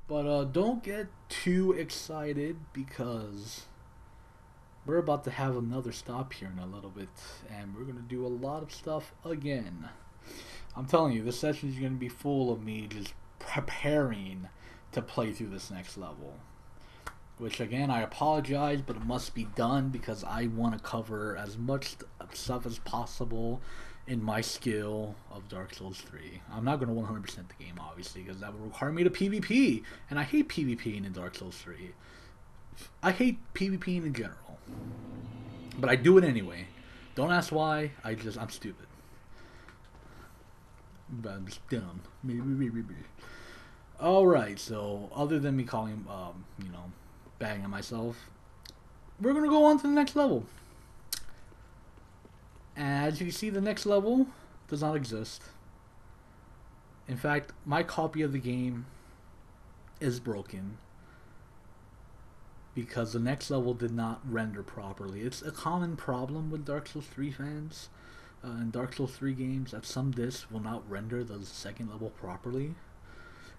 But don't get too excited because we're about to have another stop here in a little bit, and we're gonna do a lot of stuff again. I'm telling you, this session is gonna be full of me just preparing to play through this next level. Which again, I apologize, but it must be done because I want to cover as much stuff as possible in my skill of Dark Souls 3. I'm not going to 100% the game, obviously, because that would require me to PvP, and I hate PvPing in Dark Souls 3. I hate PvPing in general, but I do it anyway. Don't ask why. I'm stupid. But I'm just dumb. Alright, so other than me calling, banging on myself, we're gonna go on to the next level. As you can see, the next level does not exist. In fact, my copy of the game is broken because the next level did not render properly. It's a common problem with Dark Souls 3 fans and Dark Souls 3 games that some discs will not render the second level properly.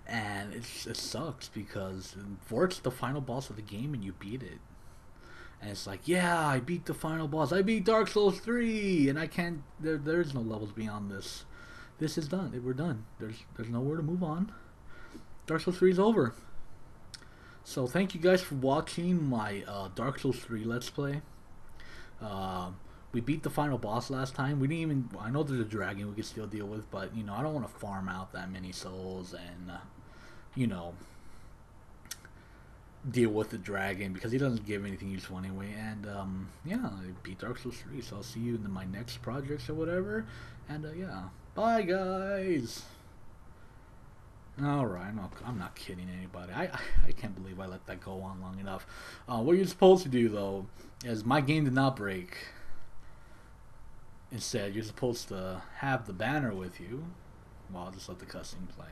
And it sucks because it's the final boss of the game and you beat it. And it's like, yeah, I beat the final boss. I beat Dark Souls 3, and I can't. There's no levels beyond this. This is done. We're done. There's nowhere to move on. Dark Souls 3 is over. So thank you guys for watching my Dark Souls 3 Let's Play. We beat the final boss last time. We didn't even. I know there's a dragon we could still deal with, but I don't want to farm out that many souls and deal with the dragon because he doesn't give anything useful anyway. And yeah, I beat Dark Souls 3, so I'll see you in my next projects or whatever. And yeah, bye guys. Alright, I'm not kidding anybody. I can't believe I let that go on long enough. What you're supposed to do though is my game did not break. Instead, you're supposed to have the banner with you. Well, I'll just let the cutscene play.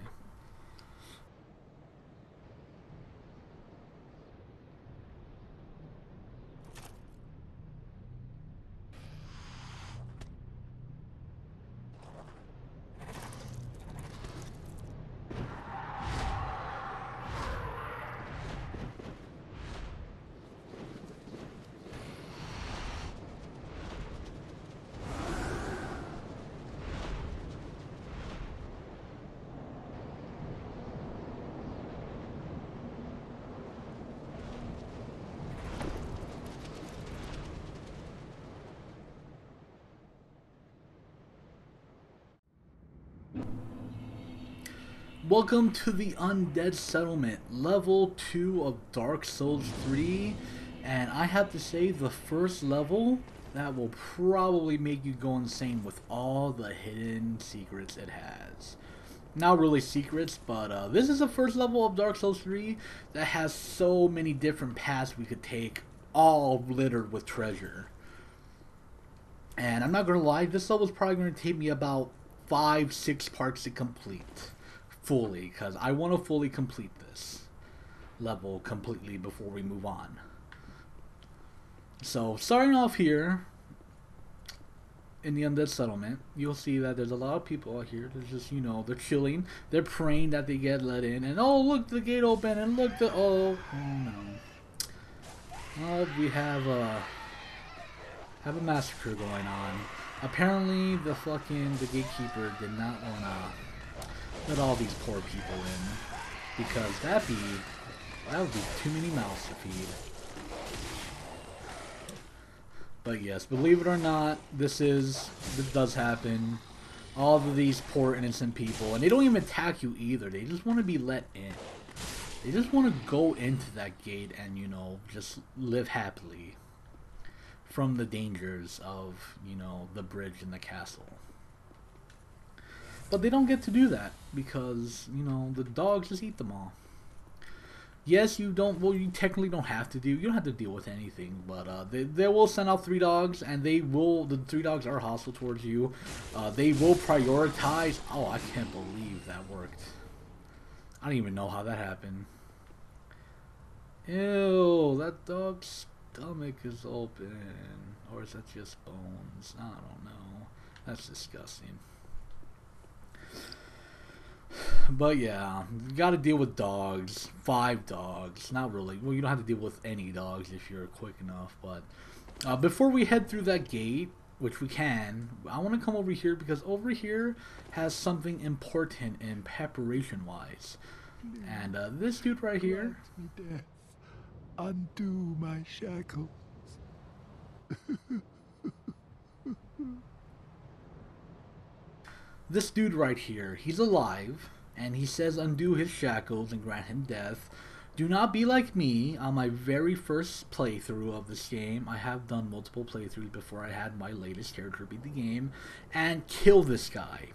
Welcome to the Undead Settlement, level 2 of Dark Souls 3, and I have to say the first level that will probably make you go insane with all the hidden secrets it has. Not really secrets, but this is the first level of Dark Souls 3 that has so many different paths we could take, all littered with treasure. And I'm not gonna lie, this level is probably gonna take me about 5-6 parts to complete. Fully, because I want to fully complete this level completely before we move on. So starting off here in the Undead Settlement, you'll see that there's a lot of people out here. They're just, they're chilling, they're praying that they get let in, and oh look, the gate open, and look, oh no, we have a massacre going on. Apparently the gatekeeper did not want to let all these poor people in, because that would be too many mouths to feed. But yes, believe it or not, this does happen. All of these poor innocent people, and they don't even attack you either. They just want to be let in. They just want to go into that gate and just live happily from the dangers of the bridge and the castle. But they don't get to do that because, the dogs just eat them all. Yes, you technically don't have to you don't have to deal with anything, but they will send out 3 dogs, and the 3 dogs are hostile towards you. They will prioritize. Oh, I can't believe that worked. I don't even know how that happened. Ew, that dog's stomach is open. Or is that just bones? I don't know. That's disgusting. But yeah, you gotta deal with dogs. 5 dogs. Not really. Well, you don't have to deal with any dogs if you're quick enough. But before we head through that gate, which we can, I want to come over here because over here has something important in preparation wise. And this dude right here. Me death. Undo my shackles. This dude right here, he's alive, and he says undo his shackles and grant him death. Do not be like me. On my very first playthrough of this game, I have done multiple playthroughs before I had my latest character beat the game, and kill this guy.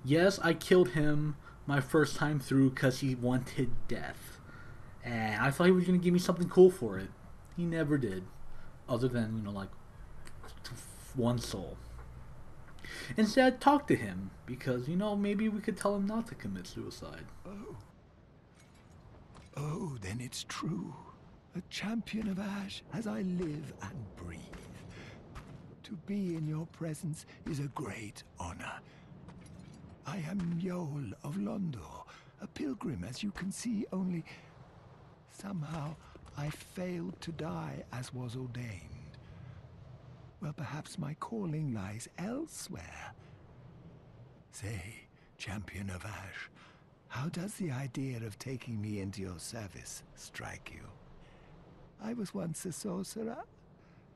Yes, I killed him my first time through because he wanted death. And I thought he was going to give me something cool for it. He never did. Other than, like, 1 soul. Instead, talk to him, because, maybe we could tell him not to commit suicide. Oh, then it's true. A champion of Ash as I live and breathe. To be in your presence is a great honor. I am Yoel of Londor, a pilgrim, as you can see, only somehow I failed to die as was ordained. Well, perhaps my calling lies elsewhere. Say, champion of Ash, how does the idea of taking me into your service strike you? I was once a sorcerer.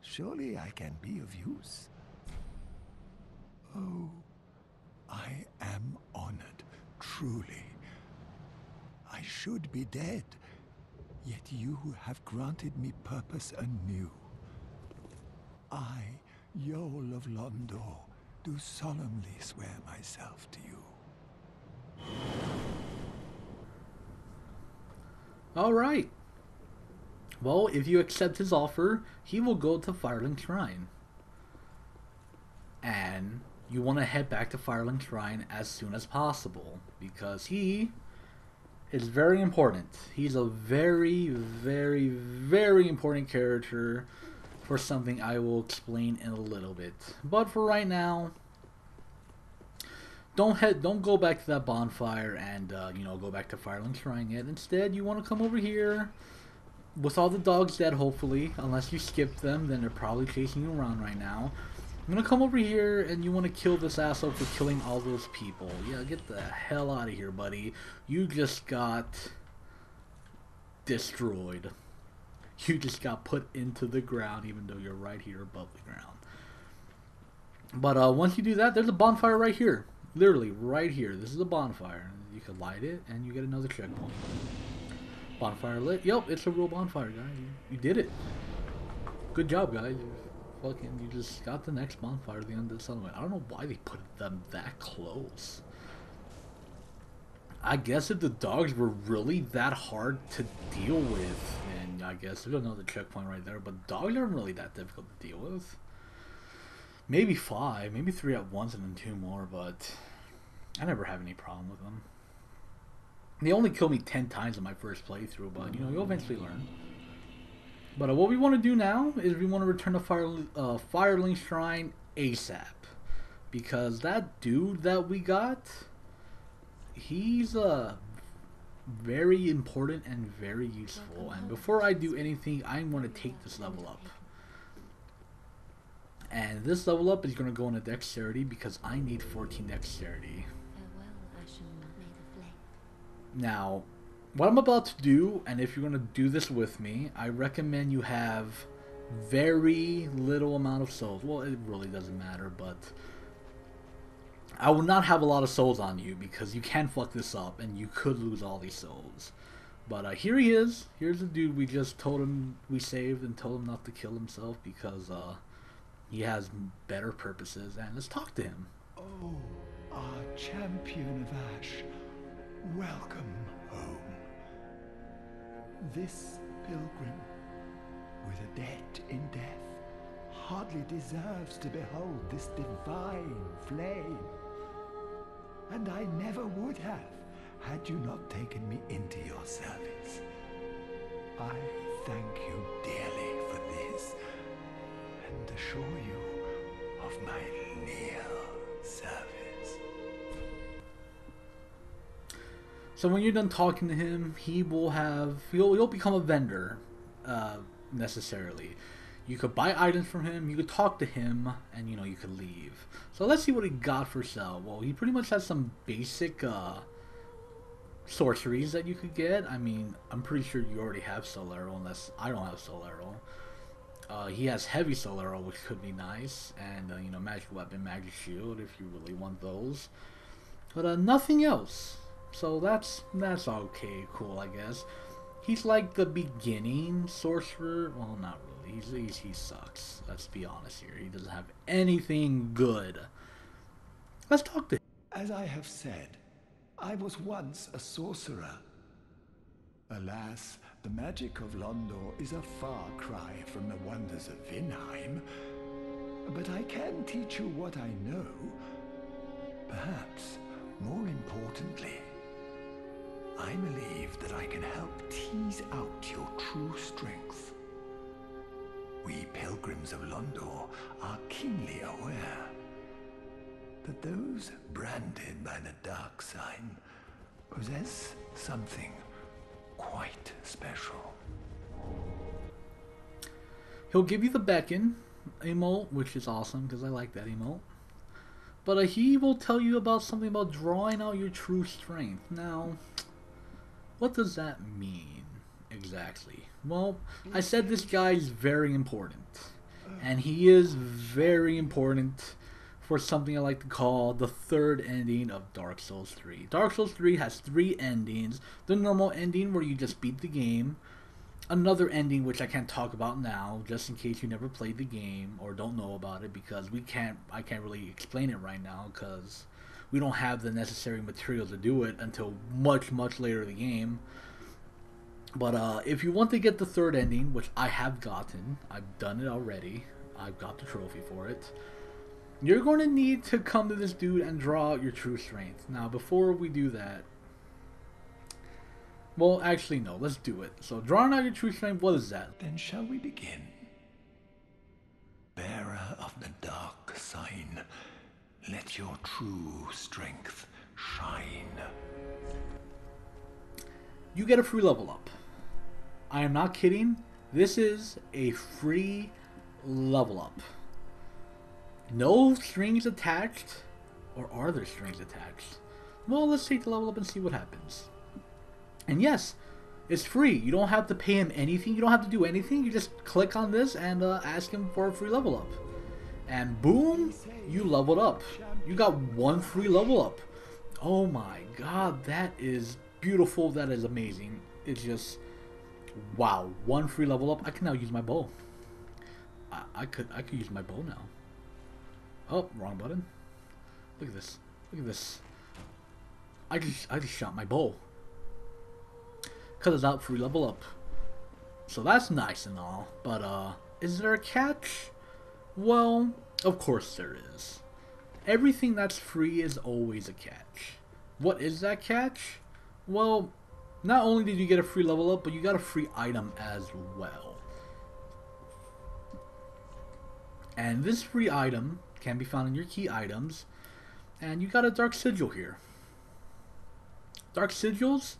Surely I can be of use. Oh, I am honored, truly. I should be dead, yet you have granted me purpose anew. I, Yoel of Londor, do solemnly swear myself to you. Alright. Well, if you accept his offer, he will go to Firelink Shrine. And you want to head back to Firelink Shrine as soon as possible, because he is very important. He's a very, very, very important character for something I will explain in a little bit. But for right now, don't go back to that bonfire and go back to Firelink Shrine yet. Instead, you want to come over here with all the dogs dead, hopefully. Unless you skipped them, then they're probably chasing you around right now. I'm gonna come over here and you want to kill this asshole for killing all those people. Yeah, get the hell out of here, buddy. You just got destroyed. You just got put into the ground, even though you're right here above the ground. But once you do that, there's a bonfire right here. Literally, right here. This is a bonfire. You can light it, and you get another checkpoint. Bonfire lit. Yep, it's a real bonfire, guys. You did it. Good job, guys. You just got the next bonfire at the end of the settlement. I don't know why they put them that close. I guess if the dogs were really that hard to deal with, then I guess there's another checkpoint right there. But dogs aren't really that difficult to deal with. Maybe 5, maybe 3 at once and then 2 more, but I never have any problem with them. They only killed me 10 times in my first playthrough, but you'll eventually learn. But what we want to do now is we want to return to Firelink Shrine ASAP. Because that dude that we got, he's very important and very useful. And before I do anything, I want to take this level up. And this level up is going to go into dexterity because I need 14 dexterity. Now, what I'm about to do, and if you're going to do this with me, I recommend you have very little amount of souls. Well, it really doesn't matter, but I will not have a lot of souls on you because you can fuck this up and you could lose all these souls. But here he is. Here's the dude we just told him we saved and told him not to kill himself because he has better purposes. And let's talk to him. Oh, our champion of Ash, welcome home. This pilgrim, with a debt in death, hardly deserves to behold this divine flame. And I never would have, had you not taken me into your service. I thank you dearly for this, and assure you of my leal service. So when you're done talking to him, he'll become a vendor, necessarily. You could buy items from him, you could talk to him, and you could leave. So let's see what he got for sale. Well, he pretty much has some basic sorceries that you could get. I mean, I'm pretty sure you already have Soul Arrow, unless I don't have Soul Arrow. He has Heavy Soul Arrow, which could be nice, and Magic Weapon, Magic Shield, if you really want those. But nothing else. So that's okay, cool, I guess. He's like the beginning sorcerer. Well, not really. He sucks. Let's be honest here. He doesn't have anything good. Let's talk to him. As I have said, I was once a sorcerer. Alas, the magic of Londor is a far cry from the wonders of Vinheim. But I can teach you what I know. Perhaps, more importantly, I believe that I can help tease out your true strength. We pilgrims of Londor are keenly aware that those branded by the dark sign possess something quite special. He'll give you the beckon emote, which is awesome because I like that emote. But he will tell you about something about drawing out your true strength. Now, what does that mean exactly? Well, I said this guy is very important. And he is very important for something I like to call the third ending of Dark Souls 3. Dark Souls 3 has 3 endings. The normal ending where you just beat the game. Another ending which I can't talk about now, just in case you never played the game or don't know about it, because I can't really explain it right now because we don't have the necessary material to do it until much later in the game. But if you want to get the third ending, which I have gotten, I've done it already, I've got the trophy for it, you're going to need to come to this dude and draw out your true strength. Now, before we do that, well, actually, no, let's do it. So, drawing out your true strength, what is that? Then shall we begin? Bearer of the dark sign, let your true strength shine. You get a free level up. I am not kidding. This is a free level up. No strings attached. Or are there strings attached? Well, let's take the level up and see what happens. And yes, it's free. You don't have to pay him anything. You don't have to do anything. You just click on this and ask him for a free level up. And boom, you leveled up. You got 1 free level up. Oh my god, that is beautiful. That is amazing. It's just, wow, 1 free level up. I can now use my bow. I could use my bow now. Oh, wrong button. Look at this. Look at this. I just shot my bow. Cut us out, free level up. So that's nice and all, but is there a catch? Well, of course there is. Everything that's free is always a catch. What is that catch? Well, not only did you get a free level up, but you got a free item as well. And this free item can be found in your key items, and you got a Dark Sigil here. Dark Sigils,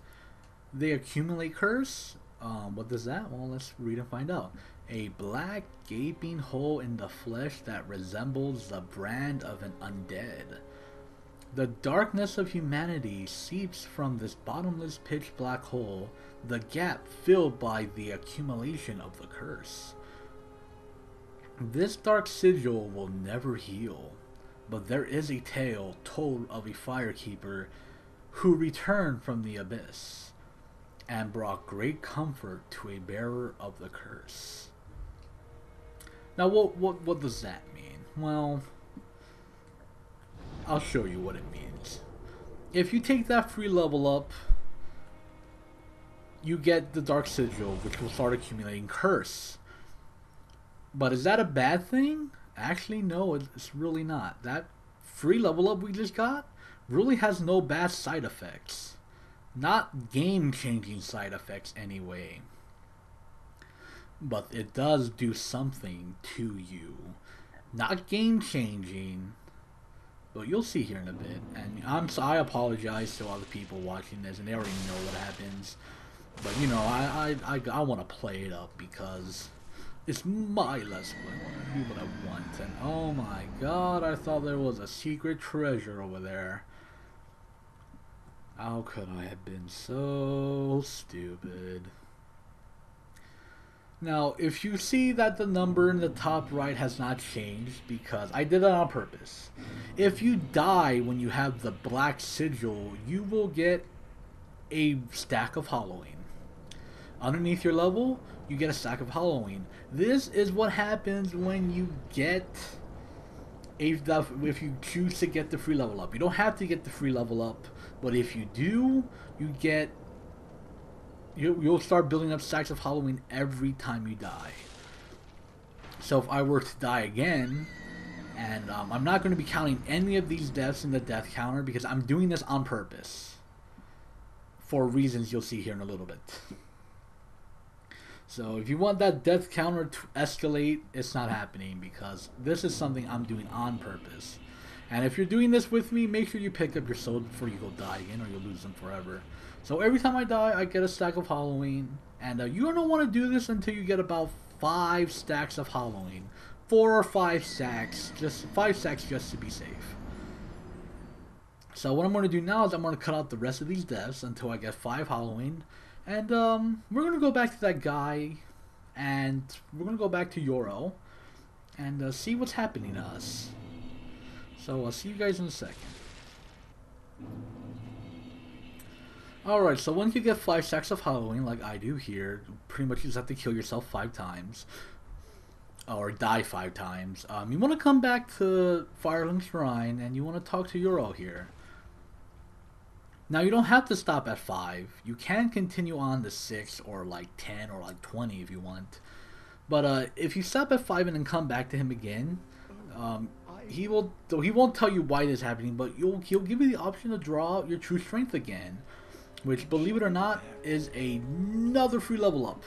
they accumulate curse. What does that? Well, let's read and find out. A black gaping hole in the flesh that resembles the brand of an undead. The darkness of humanity seeps from this bottomless pitch black hole, the gap filled by the accumulation of the curse. This dark sigil will never heal, but there is a tale told of a firekeeper who returned from the abyss and brought great comfort to a bearer of the curse. Now, what does that mean? Well, I'll show you what it means. If you take that free level up, you get the Dark Sigil, which will start accumulating curse. But is that a bad thing? Actually, no, it's really not. That free level up we just got really has no bad side effects. Not game-changing side effects anyway. But it does do something to you. Not game-changing, But you'll see here in a bit. And I apologize to all the people watching this, and they already know what happens. But you know, I want to play it up because it's my Let's Play. I want to do what I want. And oh my god, I thought there was a secret treasure over there. How could I have been so stupid? Now, if you see that the number in the top right has not changed, because I did that on purpose. If you die when you have the black sigil, you will get a stack of Halloween. Underneath your level, you get a stack of Halloween. This is what happens when you get if you choose to get the free level up. You don't have to get the free level up, but if you do, you'll start building up stacks of Halloween every time you die. So if I were to die again, and I'm not going to be counting any of these deaths in the death counter because I'm doing this on purpose for reasons you'll see here in a little bit. So if you want that death counter to escalate, it's not happening because this is something I'm doing on purpose. And if you're doing this with me, make sure you pick up your souls before you go die again or you'll lose them forever. So every time I die, I get a stack of Halloween. And you don't want to do this until you get about 5 stacks of Halloween. 4 or 5 stacks, just 5 stacks just to be safe. So what I'm going to do now is I'm going to cut out the rest of these deaths until I get 5 Halloween. And we're going to go back to that guy. And we're going to go back to Yoel. And see what's happening to us. So I'll see you guys in a second. Alright, so once you get 5 stacks of Halloween, like I do here, pretty much you just have to kill yourself 5 times. Or die 5 times. You want to come back to Firelink Shrine, and you want to talk to Yoel here. Now, you don't have to stop at 5. You can continue on to 6, or like 10, or like 20 if you want. But if you stop at 5 and then come back to him again, he won't tell you why this is happening, but he'll give you the option to draw out your true strength again. Which, believe it or not, is another free level up.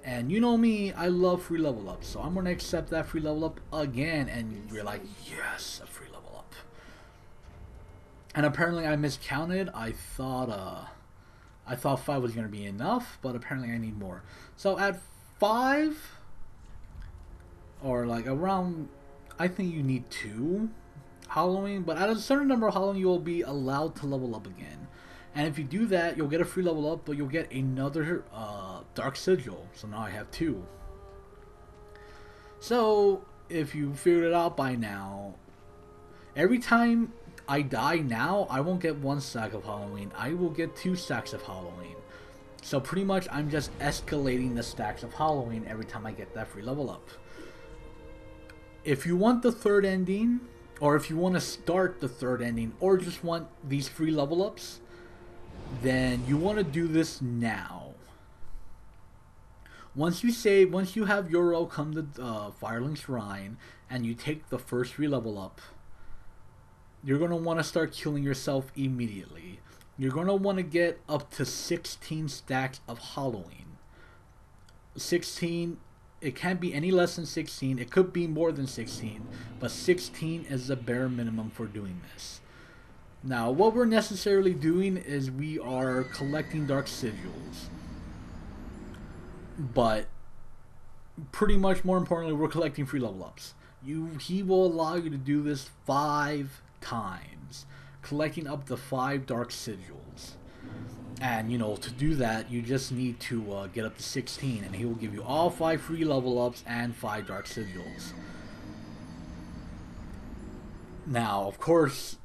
And you know me, I love free level up. So I'm going to accept that free level up again. And you're like, yes, a free level up. And apparently I miscounted. I thought 5 was going to be enough. But apparently I need more. So at 5, or like around, I think you need 2 Halloween. But at a certain number of Halloween, you will be allowed to level up again. And if you do that, you'll get a free level up, but you'll get another Dark Sigil. So now I have 2. So, if you figured it out by now, every time I die now, I won't get 1 stack of Halloween. I will get 2 stacks of Halloween. So pretty much, I'm just escalating the stacks of Halloween every time I get that free level up. If you want the 3rd ending, or if you want to start the 3rd ending, or just want these free level ups, then you want to do this now. Once you have Yoel come to Firelink Shrine, and you take the first free level up, you're going to want to start killing yourself immediately. You're going to want to get up to 16 stacks of Halloween. 16, it can't be any less than 16. It could be more than 16, but 16 is the bare minimum for doing this. Now, what we're necessarily doing is we are collecting Dark Sigils. But, pretty much more importantly, we're collecting free level ups. He will allow you to do this 5 times. Collecting up to 5 Dark Sigils. And, you know, to do that, you just need to get up to 16. And he will give you all 5 free level ups and 5 Dark Sigils. Now, of course,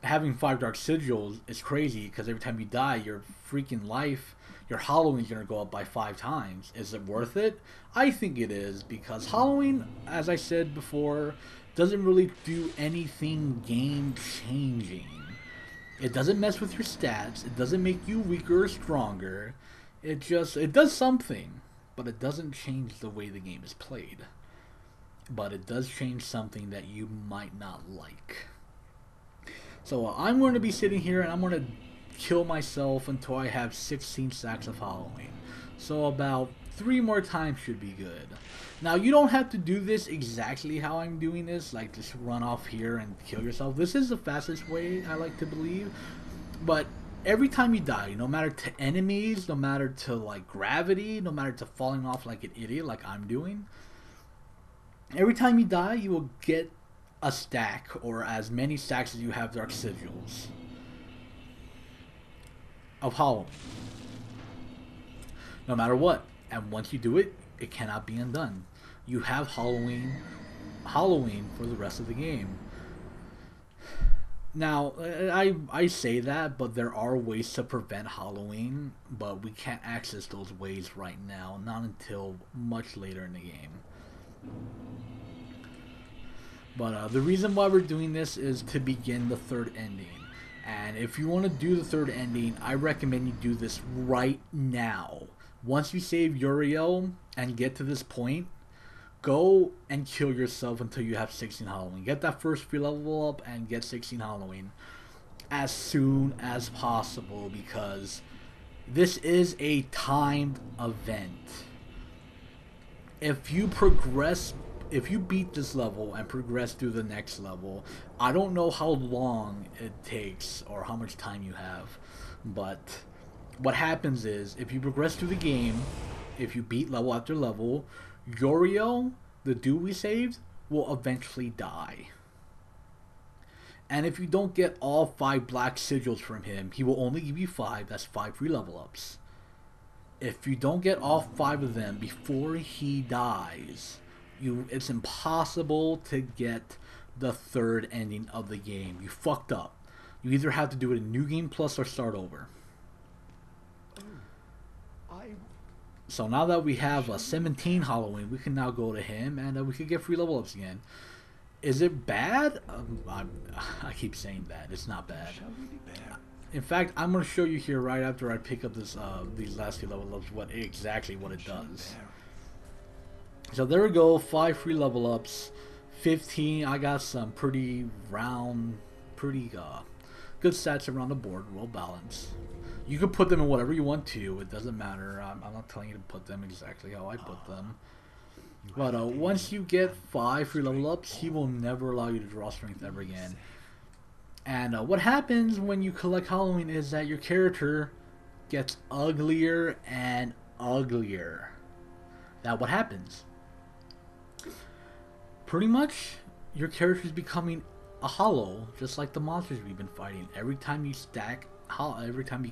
having 5 Dark Sigils is crazy because every time you die, your freaking life, your Halloween is going to go up by 5 times. Is it worth it? I think it is, because Halloween, as I said before, doesn't really do anything game changing. It doesn't mess with your stats. It doesn't make you weaker or stronger. It does something, but it doesn't change the way the game is played. But it does change something that you might not like. So I'm going to be sitting here and I'm going to kill myself until I have 16 stacks of Halloween. So about 3 more times should be good. Now you don't have to do this exactly how I'm doing this, like just run off here and kill yourself. This is the fastest way, I like to believe. But every time you die, no matter to enemies, no matter to like gravity, no matter to falling off like an idiot like I'm doing, every time you die you will get a stack, or as many stacks as you have dark sigils of Halloween. No matter what. And once you do it, it cannot be undone. You have Halloween for the rest of the game. Now, I say that, but there are ways to prevent Halloween, but we can't access those ways right now, not until much later in the game. But the reason why we're doing this is to begin the third ending. And if you want to do the third ending, I recommend you do this right now. Once you save Uriel and get to this point, go and kill yourself until you have 16 Halloween. Get that first free level up and get 16 Halloween as soon as possible, because this is a timed event. If you beat this level and progress through the next level, I don't know how long it takes or how much time you have, but what happens is, if you progress through the game, if you beat level after level, Uriel, the dude we saved, will eventually die. And if you don't get all 5 black sigils from him, he will only give you 5. That's 5 free level ups. If you don't get all 5 of them before he dies, it's impossible to get the third ending of the game. You fucked up. You either have to do it in New Game Plus or start over. So now that we have 17 Halloween, we can now go to him and we can get free level ups again. Is it bad? I keep saying that. It's not bad. In fact, I'm going to show you here right after I pick up this these last few level ups what it does. So there we go, 5 free level ups, 15. I got some pretty good stats around the board, well balanced. You can put them in whatever you want to. It doesn't matter. I'm not telling you to put them exactly how I put them. But once you get 5 free level ups, he will never allow you to draw strength ever again. And what happens when you collect Halloween is that your character gets uglier and uglier. Now what happens? Pretty much, your character is becoming a hollow, just like the monsters we've been fighting. Every time you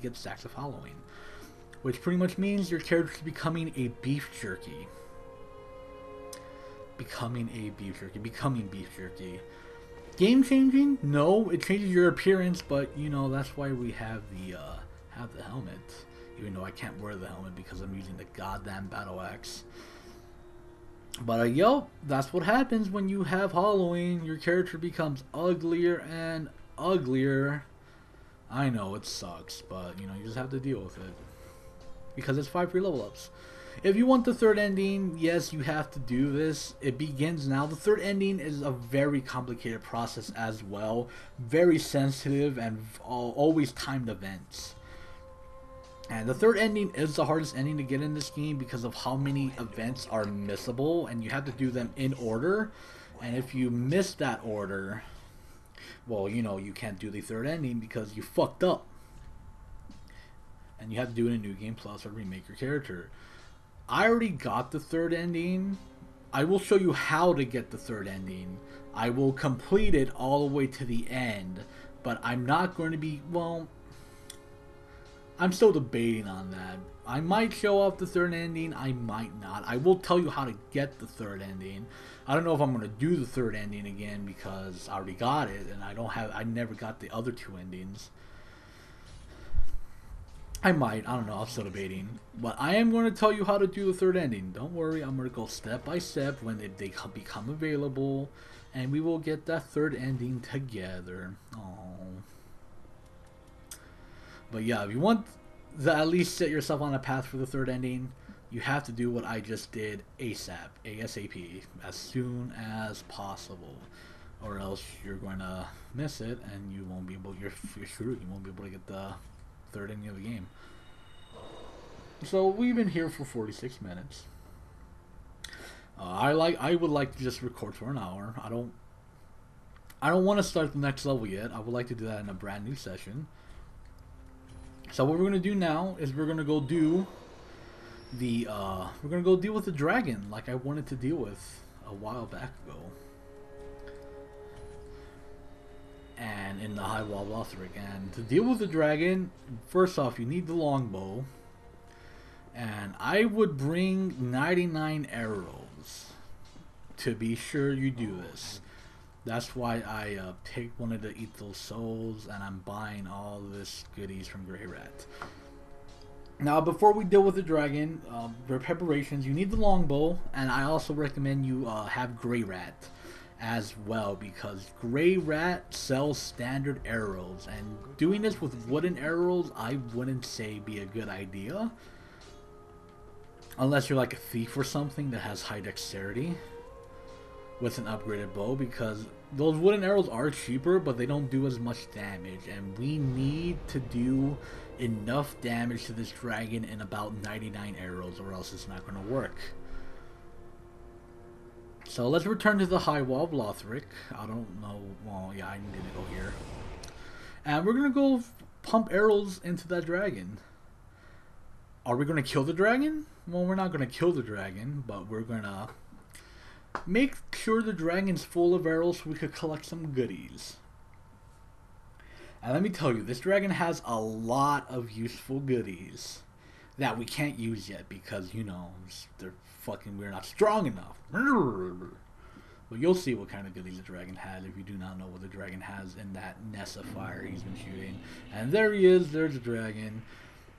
get stacks of Halloween, which pretty much means your character is becoming beef jerky. Becoming beef jerky. Game changing? No, it changes your appearance, but you know that's why we have the helmet. Even though I can't wear the helmet because I'm using the goddamn battle axe. But yo, that's what happens when you have Halloween. Your character becomes uglier and uglier. I know it sucks, but you know, you just have to deal with it. Because it's 5 free level ups. If you want the third ending, yes, you have to do this. It begins now. The third ending is a very complicated process as well. Very sensitive and always timed events. And the third ending is the hardest ending to get in this game because of how many events are missable, and you have to do them in order. And if you miss that order, well, you know, you can't do the third ending because you fucked up. And you have to do it in New Game Plus or remake your character. I already got the third ending. I will show you how to get the third ending. I will complete it all the way to the end, but I'm not going to be, well, I'm still debating on that. I might show off the third ending, I might not. I will tell you how to get the third ending. I don't know if I'm going to do the third ending again because I already got it and I never got the other 2 endings. I might, I don't know, I'm still debating. But I am going to tell you how to do the third ending. Don't worry, I'm going to go step by step when they become available. And we will get that third ending together. Oh. But yeah, if you want to at least set yourself on a path for the third ending, you have to do what I just did ASAP, as soon as possible. Or else you're going to miss it and you won't be able, you're screwed, you won't be able to get the third inning of the game. So we've been here for 46 minutes. I would like to just record for an hour. I don't want to start the next level yet. I would like to do that in a brand new session. So what we're gonna do now is we're gonna go do the we're gonna go deal with the dragon like I wanted to deal with a while back ago. And in the High Wall of Lothric. And to deal with the dragon, first off, you need the longbow. And I would bring 99 arrows to be sure you do this. That's why I picked one of the Ethel Souls, and I'm buying all this goodies from Grey Rat. Now, before we deal with the dragon, for preparations, you need the longbow, and I also recommend you have Grey Rat as well, because Grey Rat sells standard arrows, and doing this with wooden arrows I wouldn't say be a good idea unless you're like a thief or something that has high dexterity with an upgraded bow, because those wooden arrows are cheaper but they don't do as much damage, and we need to do enough damage to this dragon in about 99 arrows or else it's not going to work. So let's return to the High Wall of Lothric. I don't know. Well, yeah, I need to go here. And we're going to go pump arrows into that dragon. Are we going to kill the dragon? Well, we're not going to kill the dragon, but we're going to make sure the dragon's full of arrows so we could collect some goodies. And let me tell you, this dragon has a lot of useful goodies that we can't use yet because, you know, we're not strong enough. But you'll see what kind of goodies the dragon has if you do not know what the dragon has in that nest of fire he's been shooting. And there he is, there's the dragon.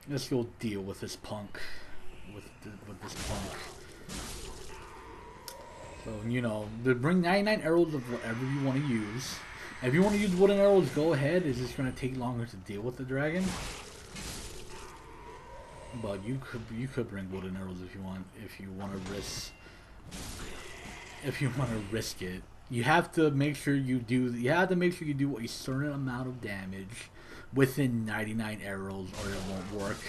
Let's go deal with this punk. With this punk. So, you know, bring 99 arrows of whatever you want to use. If you want to use wooden arrows, go ahead. It's just going to take longer to deal with the dragon. But you could bring wooden arrows if you want to risk it. You have to make sure you do a certain amount of damage within 99 arrows or it won't work.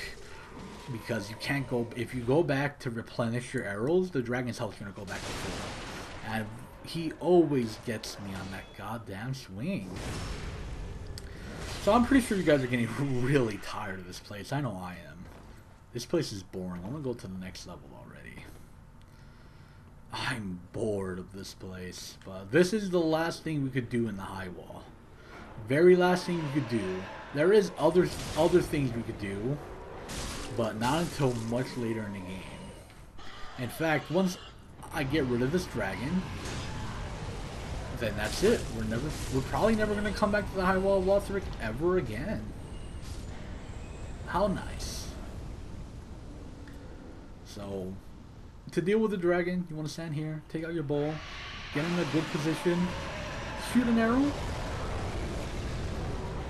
Because you can't go, if you go back to replenish your arrows, the dragon's health is going to go back to full. And he always gets me on that goddamn swing. So I'm pretty sure you guys are getting really tired of this place. I know I am. This place is boring. I'm going to go to the next level already. I'm bored of this place. But this is the last thing we could do in the High Wall. Very last thing we could do. There is other things we could do, but not until much later in the game. In fact, once I get rid of this dragon, then that's it. We're probably never going to come back to the High Wall of Lothric ever again. How nice. So, to deal with the dragon, you want to stand here, take out your bow, get in a good position, shoot an arrow,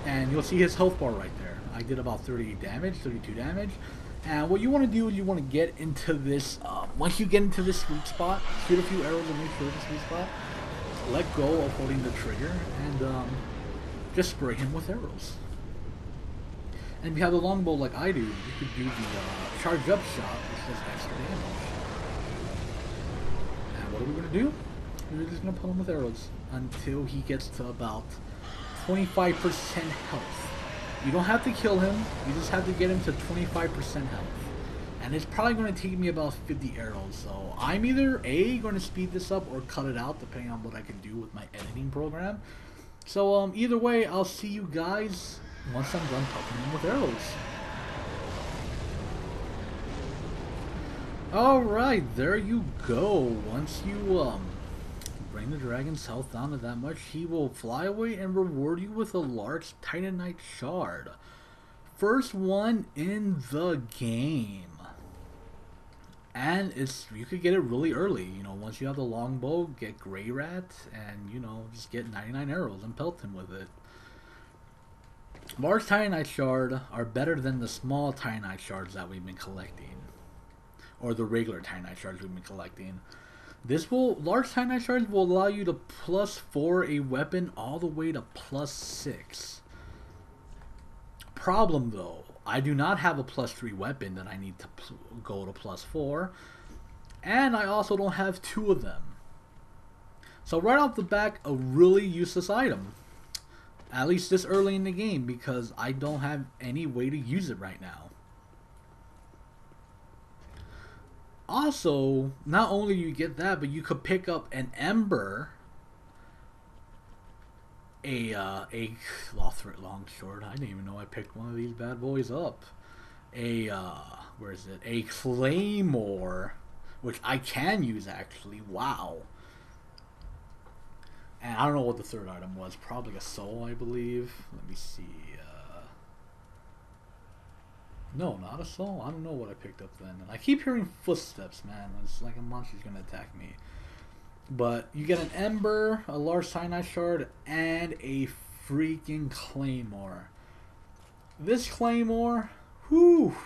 and you'll see his health bar right there. I did about 32 damage. And what you want to do is you want to get into this, once you get into this sweet spot, shoot a few arrows and make sure it's a sweet spot, let go of holding the trigger, and just spray him with arrows. And if you have the longbow like I do, you could do the charge up shot, which does extra damage. And what are we going to do? We're just going to pull him with arrows until he gets to about 25% health. You don't have to kill him, you just have to get him to 25% health. And it's probably going to take me about 50 arrows, so I'm either A, going to speed this up or cut it out depending on what I can do with my editing program. So either way, I'll see you guys once I'm done pelting him with arrows. Alright, there you go. Once you bring the dragon's health down to that much, he will fly away and reward you with a large Titanite shard. First one in the game. And you could get it really early. You know, once you have the longbow, get Grey Rat, and, you know, just get 99 arrows and pelt him with it. Large Titanite shard are better than the small Titanite shards that we've been collecting. Or the regular Titanite shards we've been collecting. Large Titanite shards will allow you to +4 a weapon all the way to +6. Problem though, I do not have a +3 weapon that I need to go to +4. And I also don't have 2 of them. So right off the back, a really useless item. At least this early in the game, because I don't have any way to use it right now. Also, not only you get that, but you could pick up an Ember, a Lothric Longsword. I didn't even know I picked one of these bad boys up. Where is it? A Claymore, which I can use actually. Wow. And I don't know what the third item was. Probably a soul, I believe. Let me see. No, not a soul. I don't know what I picked up then. And I keep hearing footsteps, man. It's like a monster's gonna attack me. But you get an Ember, a large Cyanide Shard, and a freaking Claymore. This Claymore, whew,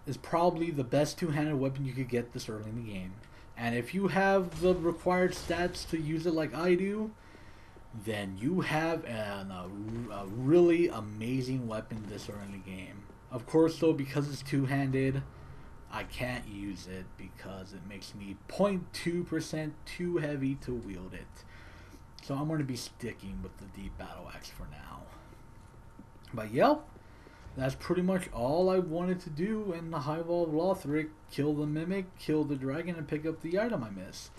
is probably the best two-handed weapon you could get this early in the game. And if you have the required stats to use it like I do, then you have a really amazing weapon this early in the game. Of course, though, because it's two-handed, I can't use it because it makes me 0.2% too heavy to wield it. So I'm going to be sticking with the Deep Battle Axe for now. But yep, that's pretty much all I wanted to do in the High Wall of Lothric. Kill the Mimic, kill the Dragon, and pick up the item I missed.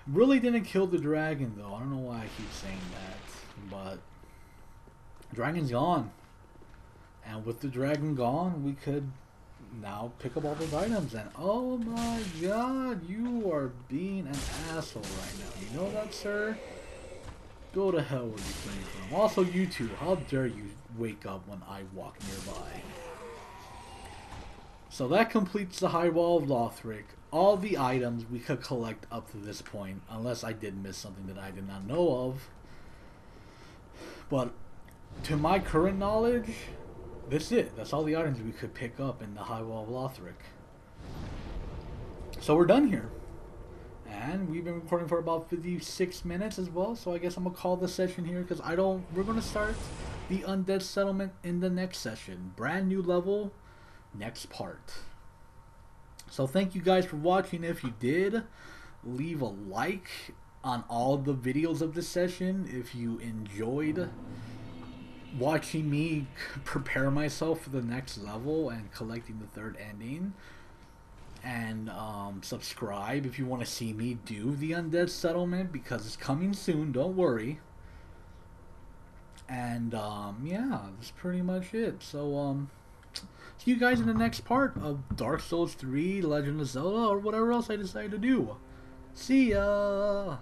Really didn't kill the Dragon, though. I don't know why I keep saying that. But Dragon's gone. And with the Dragon gone, we could now pick up all those items. And oh my god, you are being an asshole right now. You know that, sir? Go to hell where you came from. Also, you two, how dare you wake up when I walk nearby. So that completes the High Wall of Lothric. All the items we could collect up to this point, unless I did miss something that I did not know of. But to my current knowledge, that's it. That's all the items we could pick up in the High Wall of Lothric. So we're done here. And we've been recording for about 56 minutes as well, so I guess I'm going to call this session here, because we're going to start the Undead Settlement in the next session. Brand new level, next part. So thank you guys for watching. If you did, leave a like on all the videos of this session. If you enjoyed watching me prepare myself for the next level and collecting the third ending. And subscribe if you want to see me do the Undead Settlement, because it's coming soon, don't worry. And yeah, that's pretty much it. So see you guys in the next part of Dark Souls 3, Legend of Zelda, or whatever else I decide to do. See ya!